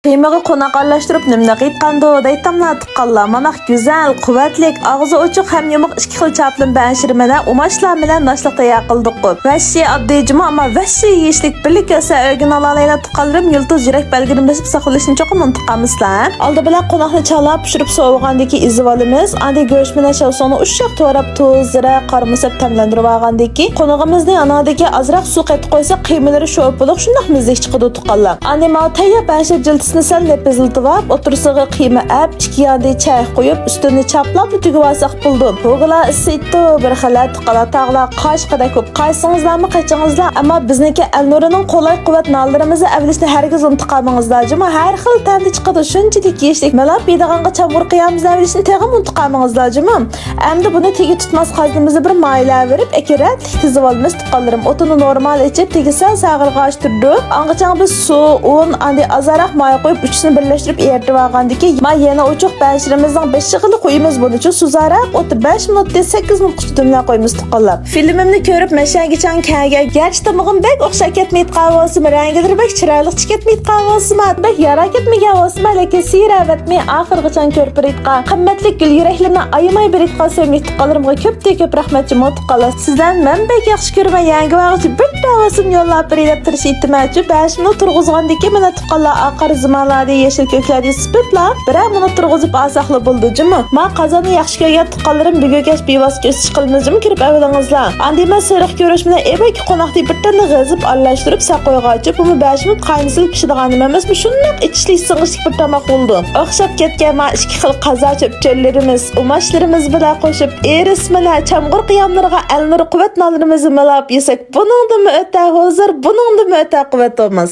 Kıymağı konaqarlaştırıp nimni qiytqandu deytamla tıqqanlar. Manaq güzel, quvvatlik, ağzı ochiq ham yumuq ikki xil chaplin banshirmana umashlar bilan nashliqda yaqildiq. Vahshiy oddiy juma ama vahshiy yeyishlik birlik esa o'gin olalayla tıqqanlarım yıldız yürek belgini besib saqlashni cho'qim untiqamizlar. Oldi bilan qo'noqni chalab pishirib so'vig'andiki ezib olamiz. Andi go'sht bilan shavsoni ushshaq to'rab tuz, zira, qarmisab tamlantirib olgandiki qo'nog'imizni anadagi azroq suv qaytib qo'ysa qiymalari sho'p bo'lib shundoq mizlik chiqadi tuqqanlar. Andi mal tayyor banshir sal lepiziltib o'tirsig'i qiyma ab, ikki yonda chay qo'yib, ustini chaplab tugib olsaq bo'ldi. Bo'g'lar isitdi, bir xillat qalataqlar, qashqada ko'p qaysingizlarmi qachingizlar, ammo bizniki Alnurining qo'lay quvvat nollarimizni avlishni hargiz unutqamingizlar. Juma har xil ta'mda chiqadi, shunchalik yeyishlik malab yedig'anga chamur qiyamiz avlishni teg'im unutqamingizlar. Juma endi buni tegi tutmas qazdimizni bir mayla verib, ekiratlik tizib olmiz tuqqanlarim. O'tini normal ichib, tegisal sag'irga ochtirdi. Anqachang biz suv, un, andi azaraq may qo'yib uchini birlashtirib eritib olgandiki, men yana ochiq bashirimizning 5 yig'ini qo'yamiz buni uchun suzaraq o'tib 5 minutda 8 minut qutidimlar qo'yamiz tuqqanlar. Filmimni ko'rib mashangichan kaga garchi tomog'im bek o'xshab ketmaydi qavosim, rangidir bek chiroyli ketmaydi qavosim, bek yara ketmagan o'sim, lekin siravat men oxirgacha ko'rib biritgan qimmatli gul yuraklarni ayamay biritgan sevimli tuqqanlarimga ko'p rahmat tuqqanlar. Sizdan men bek yaxshi ko'rman yangi vaqtda bir davosim yo'llab berib turish iltimosi 5 minut turg'izgandiki mana tuqqanlar oxir zamonlarda yeşil köklarni sipitlar bir minut turg'izib olsaqli bo'ldi jimi. Men qozonni yaxshi ko'rgan tuqqanlarim bugungacha bevos ko'sish qilmizim kirib avvalingizlar. Andima sariq ko'rish bilan ebaki qo'noqni birdan g'azib aralashtirib saqoygacha bu 5 minut qaynasil pishirgan emas, shundoq ichishlik sing'ishlik bir tomoq bo'ldi. O'xshab ketgan ma ikki xil qazo cho'pchanlarimiz, umashlarimiz bilan qo'shib eris bilan chamg'ur qiyomlarga Alnur quvvat nollarimizni malab yesak, buningda o'ta hozir, buningda o'ta quvvat olmaz.